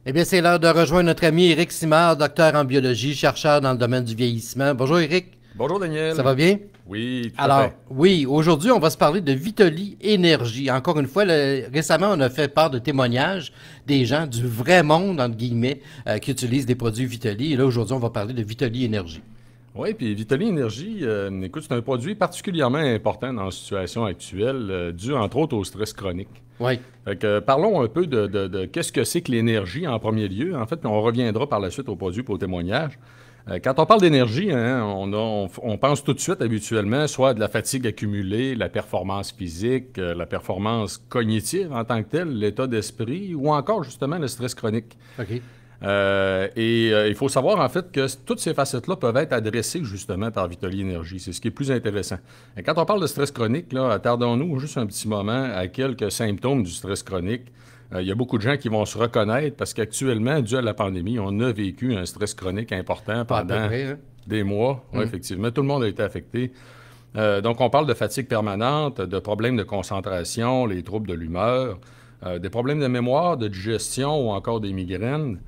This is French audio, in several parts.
Eh bien, c'est l'heure de rejoindre notre ami Éric Simard, docteur en biologie, chercheur dans le domaine du vieillissement. Bonjour Éric. Bonjour Daniel. Ça va bien? Oui, tout à Alors, fait. oui, aujourd'hui, on va se parler de Vitoli Énergie. Encore une fois, récemment, on a fait part de témoignages des gens du vrai monde, entre guillemets, qui utilisent des produits Vitoli. Et là, aujourd'hui, on va parler de Vitoli Énergie. Oui, puis Vitali Énergie, écoute, c'est un produit particulièrement important dans la situation actuelle, dû entre autres au stress chronique. Oui. Fait que, parlons un peu de qu'est-ce que c'est que l'énergie en premier lieu, en fait, puis on reviendra par la suite au produit pour au témoignage. Quand on parle d'énergie, hein, on pense tout de suite habituellement soit de la fatigue accumulée, la performance physique, la performance cognitive en tant que telle, l'état d'esprit, ou encore justement le stress chronique. OK. Il faut savoir en fait que toutes ces facettes-là peuvent être adressées justement par Vitali Énergie. C'est ce qui est plus intéressant. Et quand on parle de stress chronique, là, attardons-nous juste un petit moment à quelques symptômes du stress chronique. Il y a beaucoup de gens qui vont se reconnaître parce qu'actuellement, dû à la pandémie, on a vécu un stress chronique important Pas à peu pendant près, hein? des mois. Oui, effectivement, tout le monde a été affecté. Donc, on parle de fatigue permanente, de problèmes de concentration, les troubles de l'humeur, des problèmes de mémoire, de digestion ou encore des migraines.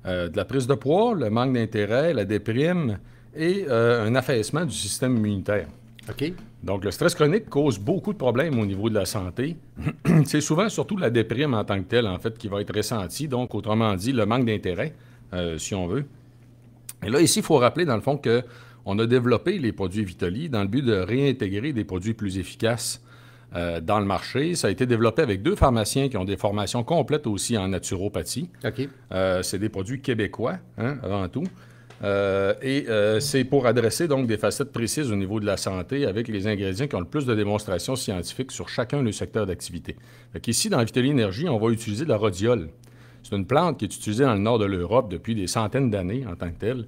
De la prise de poids, le manque d'intérêt, la déprime et un affaissement du système immunitaire. OK. Donc, le stress chronique cause beaucoup de problèmes au niveau de la santé. C'est souvent surtout la déprime en tant que telle, en fait, qui va être ressentie. Donc, autrement dit, le manque d'intérêt, si on veut. Et là, ici, il faut rappeler, dans le fond, qu'on a développé les produits Vitali dans le but de réintégrer des produits plus efficaces dans le marché. Ça a été développé avec deux pharmaciens qui ont des formations complètes aussi en naturopathie. OK. C'est des produits québécois, hein, avant tout. C'est pour adresser donc des facettes précises au niveau de la santé avec les ingrédients qui ont le plus de démonstrations scientifiques sur chacun des secteurs d'activité. Ici, dans Vitali Énergie, on va utiliser de la rhodiole. C'est une plante qui est utilisée dans le nord de l'Europe depuis des centaines d'années en tant que telle,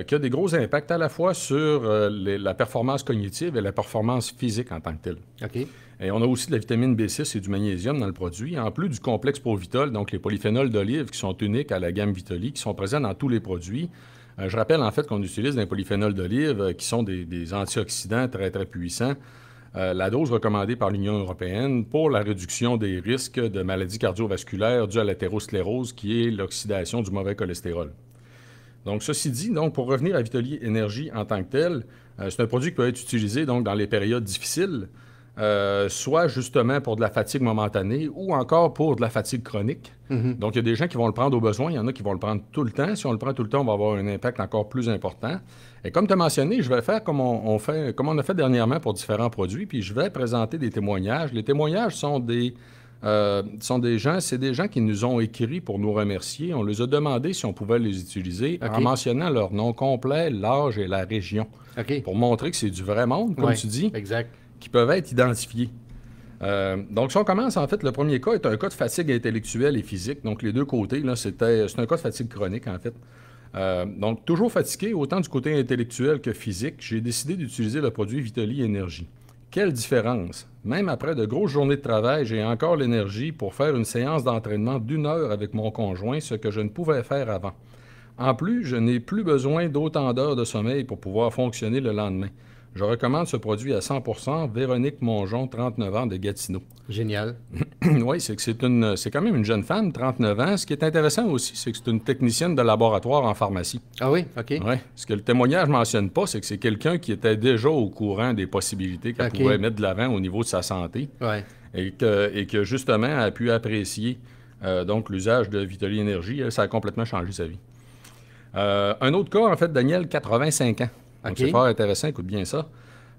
qui a des gros impacts à la fois sur la performance cognitive et la performance physique en tant que telle. OK. Et on a aussi de la vitamine B6 et du magnésium dans le produit, en plus du complexe Provitol, donc les polyphénols d'olive qui sont uniques à la gamme Vitali, qui sont présents dans tous les produits. Je rappelle en fait qu'on utilise des polyphénols d'olive qui sont des antioxydants très, très puissants. La dose recommandée par l'Union européenne pour la réduction des risques de maladies cardiovasculaires dues à l'athérosclérose, qui est l'oxydation du mauvais cholestérol. Donc, ceci dit, donc, pour revenir à Vitali Énergie en tant que tel, c'est un produit qui peut être utilisé donc, dans les périodes difficiles, soit justement pour de la fatigue momentanée ou encore pour de la fatigue chronique. Donc, il y a des gens qui vont le prendre au besoin, il y en a qui vont le prendre tout le temps. Si on le prend tout le temps, on va avoir un impact encore plus important. Et comme tu as mentionné, je vais faire comme on a fait dernièrement pour différents produits, puis je vais présenter des témoignages. Les témoignages sont des gens qui nous ont écrit pour nous remercier. On les a demandé si on pouvait les utiliser en mentionnant leur nom complet, l'âge et la région. OK. Pour montrer que c'est du vrai monde, comme tu dis, Exact. qui peuvent être identifiés. Donc, si on commence, en fait, le premier cas est un cas de fatigue intellectuelle et physique. Donc, les deux côtés, là, c'est un cas de fatigue chronique, en fait. Donc, toujours fatigué, autant du côté intellectuel que physique, j'ai décidé d'utiliser le produit Vitali Énergie. Quelle différence! Même après de grosses journées de travail, j'ai encore l'énergie pour faire une séance d'entraînement d'1 heure avec mon conjoint, ce que je ne pouvais faire avant. En plus, je n'ai plus besoin d'autant d'heures de sommeil pour pouvoir fonctionner le lendemain. Je recommande ce produit à 100%. Véronique Mongeon, 39 ans, de Gatineau. Génial. Oui, c'est quand même une jeune femme, 39 ans. Ce qui est intéressant aussi, c'est que c'est une technicienne de laboratoire en pharmacie. Ah oui? OK. Oui. Ce que le témoignage ne mentionne pas, c'est que c'est quelqu'un qui était déjà au courant des possibilités qu'elle pouvait mettre de l'avant au niveau de sa santé. Ouais. Et que justement, a pu apprécier donc l'usage de Vitali Énergie. Ça a complètement changé sa vie. Un autre cas, en fait, Daniel, 85 ans. Donc, c'est fort intéressant, écoute bien ça.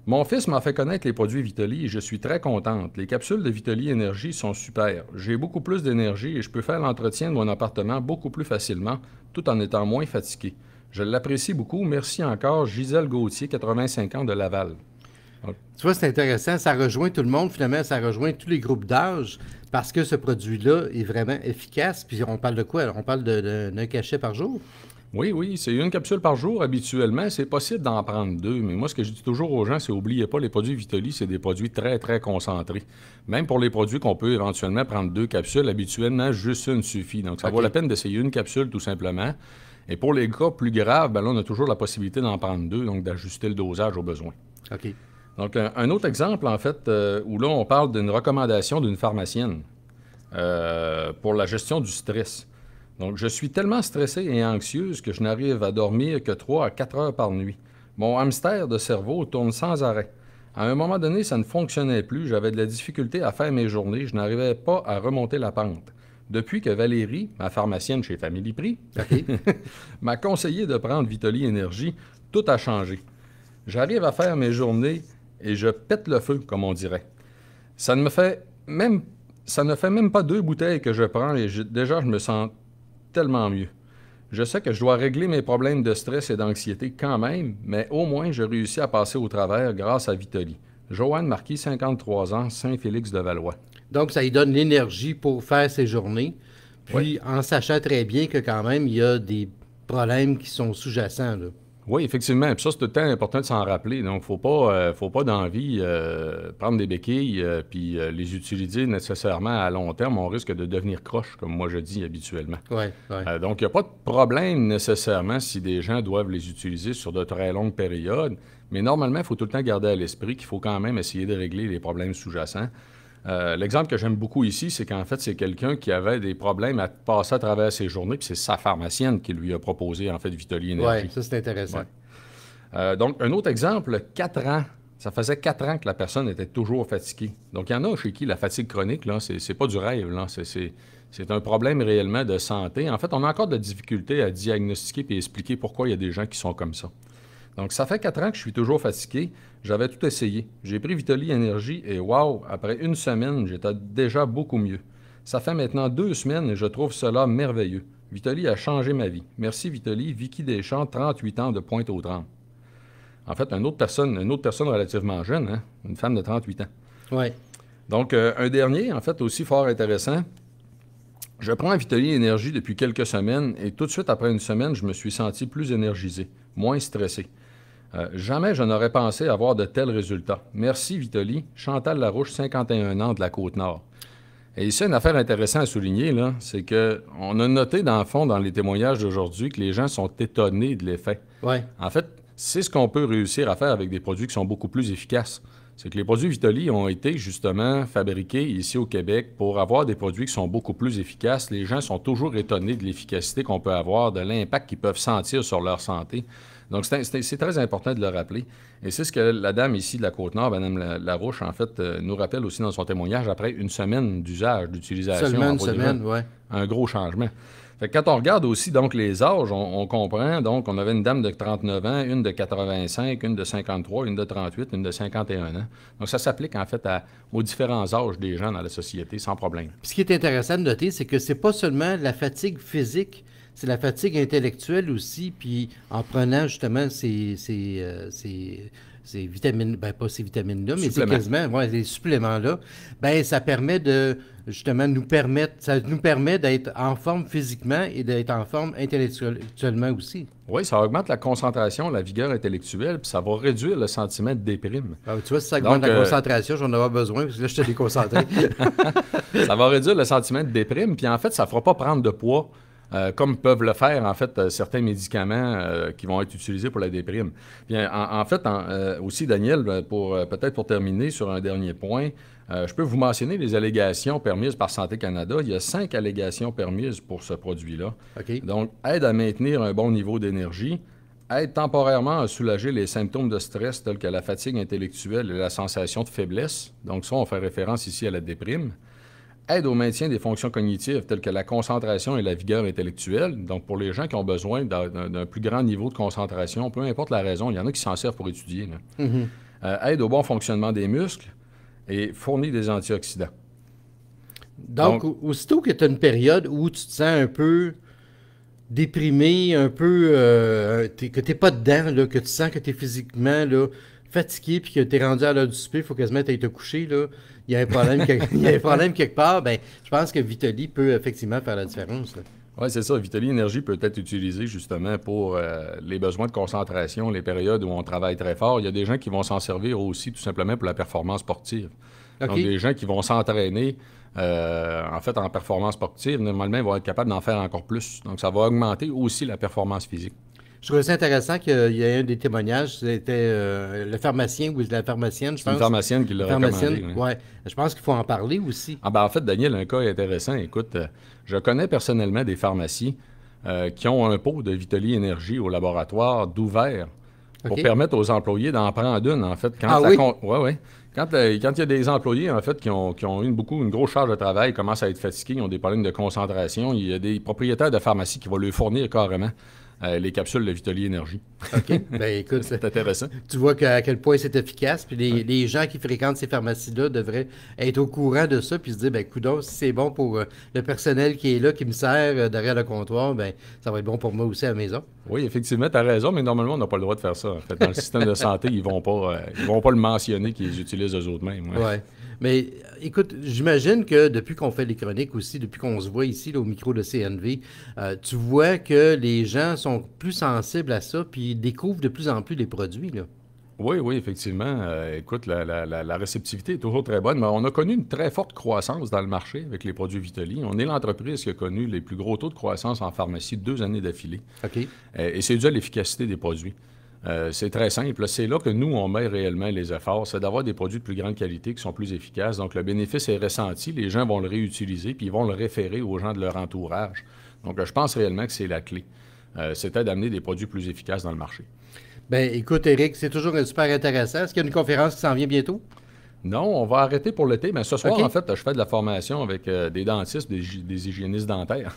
Mon fils m'a fait connaître les produits Vitali et je suis très contente. Les capsules de Vitali Énergie sont super. J'ai beaucoup plus d'énergie et je peux faire l'entretien de mon appartement beaucoup plus facilement, tout en étant moins fatigué. Je l'apprécie beaucoup. Merci encore, Gisèle Gauthier, 85 ans, de Laval. Donc, tu vois, c'est intéressant. Ça rejoint tout le monde, finalement. Ça rejoint tous les groupes d'âge parce que ce produit-là est vraiment efficace. Puis on parle de quoi? On parle d'un cachet par jour? Oui, c'est une capsule par jour habituellement. C'est possible d'en prendre deux, mais moi, ce que je dis toujours aux gens, c'est n'oubliez pas, les produits Vitali, c'est des produits très, très concentrés. Même pour les produits qu'on peut éventuellement prendre 2 capsules, habituellement, juste une suffit. Donc, ça vaut la peine d'essayer une capsule, tout simplement. Et pour les cas plus graves, ben là, on a toujours la possibilité d'en prendre 2, donc d'ajuster le dosage au besoin. OK. Donc, un autre exemple, en fait, où là, on parle d'une recommandation d'une pharmacienne pour la gestion du stress. Donc, je suis tellement stressé et anxieuse que je n'arrive à dormir que 3 à 4 heures par nuit. Mon hamster de cerveau tourne sans arrêt. À un moment donné, ça ne fonctionnait plus. J'avais de la difficulté à faire mes journées. Je n'arrivais pas à remonter la pente. Depuis que Valérie, ma pharmacienne chez Family Prix, m'a conseillé de prendre Vitali Énergie, tout a changé. J'arrive à faire mes journées et je pète le feu, comme on dirait. Ça ne fait même pas 2 bouteilles que je prends et déjà je me sens tellement mieux. Je sais que je dois régler mes problèmes de stress et d'anxiété quand même, mais au moins je réussis à passer au travers grâce à Vitali. Joanne Marquis, 53 ans, Saint-Félix-de-Valois. Donc, ça lui donne l'énergie pour faire ses journées, puis en sachant très bien que quand même, il y a des problèmes qui sont sous-jacents, là. Oui, effectivement. Puis ça, c'est tout le temps important de s'en rappeler. Donc, faut pas d'envie prendre des béquilles puis les utiliser nécessairement à long terme. On risque de devenir croche, comme moi je dis habituellement. Ouais. Donc, il n'y a pas de problème nécessairement si des gens doivent les utiliser sur de très longues périodes. Mais normalement, il faut tout le temps garder à l'esprit qu'il faut quand même essayer de régler les problèmes sous-jacents. L'exemple que j'aime beaucoup ici, c'est qu'en fait, c'est quelqu'un qui avait des problèmes à passer à travers ses journées, puis c'est sa pharmacienne qui lui a proposé, en fait, Vitali Énergie. Oui, ça, c'est intéressant. Ouais. Donc, un autre exemple, 4 ans. Ça faisait 4 ans que la personne était toujours fatiguée. Donc, il y en a chez qui la fatigue chronique, là, c'est pas du rêve, là. C'est un problème réellement de santé. En fait, on a encore de la difficulté à diagnostiquer et expliquer pourquoi il y a des gens qui sont comme ça. Donc, ça fait 4 ans que je suis toujours fatigué. J'avais tout essayé. J'ai pris Vitali Énergie et wow, après 1 semaine, j'étais déjà beaucoup mieux. Ça fait maintenant 2 semaines et je trouve cela merveilleux. Vitali a changé ma vie. Merci Vitali. Vicky Deschamps, 38 ans de Pointe-aux-Trembles. En fait, une autre personne relativement jeune, hein? Une femme de 38 ans. Oui. Donc, un dernier, en fait, aussi fort intéressant. Je prends Vitali Énergie depuis quelques semaines et tout de suite après 1 semaine, je me suis senti plus énergisé, moins stressé. Jamais je n'aurais pensé avoir de tels résultats. Merci Vitali. Chantal Larouche, 51 ans, de la Côte-Nord. Et ici, une affaire intéressante à souligner, là, c'est qu'on a noté, dans le fond, dans les témoignages d'aujourd'hui, que les gens sont étonnés de l'effet. Ouais. En fait, c'est ce qu'on peut réussir à faire avec des produits qui sont beaucoup plus efficaces. C'est que les produits Vitali ont été justement fabriqués ici au Québec pour avoir des produits qui sont beaucoup plus efficaces. Les gens sont toujours étonnés de l'efficacité qu'on peut avoir, de l'impact qu'ils peuvent sentir sur leur santé. Donc, c'est très important de le rappeler. Et c'est ce que la dame ici de la Côte-Nord, Mme Larouche, en fait, nous rappelle aussi dans son témoignage après 1 semaine d'usage, d'utilisation. Seulement 1 semaine, oui. Un gros changement. Fait que quand on regarde aussi donc les âges, on comprend. Donc, on avait une dame de 39 ans, une de 85, une de 53, une de 38, une de 51 ans. Donc, ça s'applique en fait aux différents âges des gens dans la société, sans problème. Puis ce qui est intéressant de noter, c'est que c'est pas seulement la fatigue physique, c'est la fatigue intellectuelle aussi, puis en prenant justement ces vitamines, ben pas ces vitamines-là, mais c'est quasiment, les suppléments-là, ben ça permet de, justement, nous permet d'être en forme physiquement et d'être en forme intellectuellement aussi. Oui, ça augmente la concentration, la vigueur intellectuelle, puis ça va réduire le sentiment de déprime. Ah, tu vois, si ça augmente la concentration, j'en aurais besoin, parce que là, je te déconcentré. Ça va réduire le sentiment de déprime, puis en fait, ça ne fera pas prendre de poids. Comme peuvent le faire, en fait, certains médicaments qui vont être utilisés pour la déprime. Puis, en fait, aussi, Daniel, peut-être pour terminer sur un dernier point, je peux vous mentionner les allégations permises par Santé Canada. Il y a 5 allégations permises pour ce produit-là. Okay. Donc, aide à maintenir un bon niveau d'énergie, aide temporairement à soulager les symptômes de stress tels que la fatigue intellectuelle et la sensation de faiblesse. Donc, ça, on fait référence ici à la déprime. Aide au maintien des fonctions cognitives telles que la concentration et la vigueur intellectuelle. Donc, pour les gens qui ont besoin d'un plus grand niveau de concentration, peu importe la raison, il y en a qui s'en servent pour étudier. Aide au bon fonctionnement des muscles et fournit des antioxydants. Donc aussitôt que tu as une période où tu te sens un peu déprimé, un peu que tu n'es pas dedans, là, que tu sens que tu es physiquement là, fatigué puis que tu es rendu à l'heure du souper, il faut quasiment t'aller te coucher, là. Il y a un problème, quelque part, ben, je pense que Vitali peut effectivement faire la différence. Oui, c'est ça. Vitali Énergie peut être utilisé justement pour les besoins de concentration, les périodes où on travaille très fort. Il y a des gens qui vont s'en servir aussi tout simplement pour la performance sportive. Okay. Donc, des gens qui vont s'entraîner, en fait, en performance sportive, normalement, ils vont être capables d'en faire encore plus. Donc, ça va augmenter aussi la performance physique. Je trouvais ça intéressant qu'il y ait un des témoignages, c'était le pharmacien ou la pharmacienne, je C'est une pense. pharmacienne qui l'a Pharmacienne, recommandé. Oui. ouais. Je pense qu'il faut en parler aussi. Ah ben, en fait, Daniel, un cas intéressant. Écoute, je connais personnellement des pharmacies qui ont un pot de Vitali Énergie au laboratoire d'ouvert pour OK? permettre aux employés d'en prendre une, en fait. Ah oui? Ouais, ouais. Quand il y a des employés, en fait, qui ont une grosse charge de travail, commencent à être fatigués, ils ont des problèmes de concentration, il y a des propriétaires de pharmacies qui vont leur fournir carrément les capsules de Vitali Énergie. OK. Ben écoute, C'est intéressant. tu vois à quel point c'est efficace. Puis les gens qui fréquentent ces pharmacies-là devraient être au courant de ça. Puis se dire, ben coudonc, si c'est bon pour le personnel qui est là, qui me sert derrière le comptoir, ben ça va être bon pour moi aussi à la maison. Oui, effectivement, tu as raison, mais normalement, on n'a pas le droit de faire ça. En fait, dans le système de santé, ils vont pas le mentionner qu'ils utilisent eux autres mêmes. Ouais. Ouais. Mais écoute, j'imagine que depuis qu'on fait les chroniques aussi, depuis qu'on se voit ici là, au micro de CNV, tu vois que les gens sont plus sensibles à ça, puis ils découvrent de plus en plus les produits, là. Oui, oui, effectivement. Écoute, la réceptivité est toujours très bonne, mais on a connu une très forte croissance dans le marché avec les produits Vitali. On est l'entreprise qui a connu les plus gros taux de croissance en pharmacie 2 années d'affilée. OK? Et c'est dû à l'efficacité des produits. C'est très simple. C'est là que nous, on met réellement les efforts. C'est d'avoir des produits de plus grande qualité qui sont plus efficaces. Donc, le bénéfice est ressenti. Les gens vont le réutiliser, puis ils vont le référer aux gens de leur entourage. Donc, je pense réellement que c'est la clé. C'était d'amener des produits plus efficaces dans le marché. Ben écoute, Eric, c'est toujours super intéressant. Est-ce qu'il y a une conférence qui s'en vient bientôt? Non, on va arrêter pour l'été. Mais ce soir, OK? en fait, je fais de la formation avec des dentistes, des hygiénistes dentaires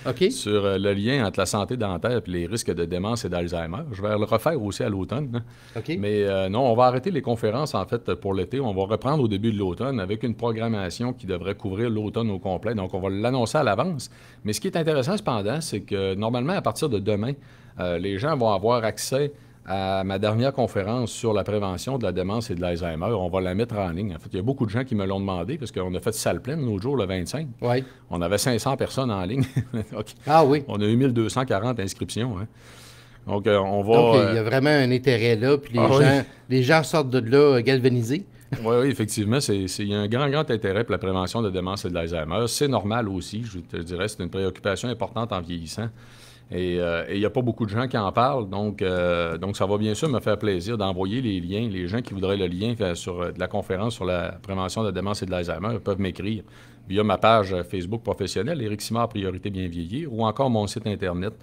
OK? sur le lien entre la santé dentaire et les risques de démence et d'Alzheimer. Je vais le refaire aussi à l'automne, hein. OK? Mais non, on va arrêter les conférences, en fait, pour l'été. On va reprendre au début de l'automne avec une programmation qui devrait couvrir l'automne au complet. Donc, on va l'annoncer à l'avance. Mais ce qui est intéressant, cependant, c'est que normalement, à partir de demain, les gens vont avoir accès à ma dernière conférence sur la prévention de la démence et de l'Alzheimer. On va la mettre en ligne. En fait, il y a beaucoup de gens qui me l'ont demandé parce qu'on a fait salle pleine l'autre jour, le 25. Oui. On avait 500 personnes en ligne. Donc, Ah oui. on a eu 1240 inscriptions, hein. Donc, on va... Donc, il y a vraiment un intérêt là, puis Ah oui. les gens sortent de là galvanisés. Oui, oui, effectivement, il y a un grand, grand intérêt pour la prévention de la démence et de l'Alzheimer. C'est normal aussi, je te dirais, c'est une préoccupation importante en vieillissant. Et il n'y a pas beaucoup de gens qui en parlent, donc ça va bien sûr me faire plaisir d'envoyer les liens. Les gens qui voudraient le lien sur de la conférence sur la prévention de la démence et de l'Alzheimer peuvent m'écrire via ma page Facebook professionnelle, Éric Simard, Priorité bien vieillir, ou encore mon site Internet,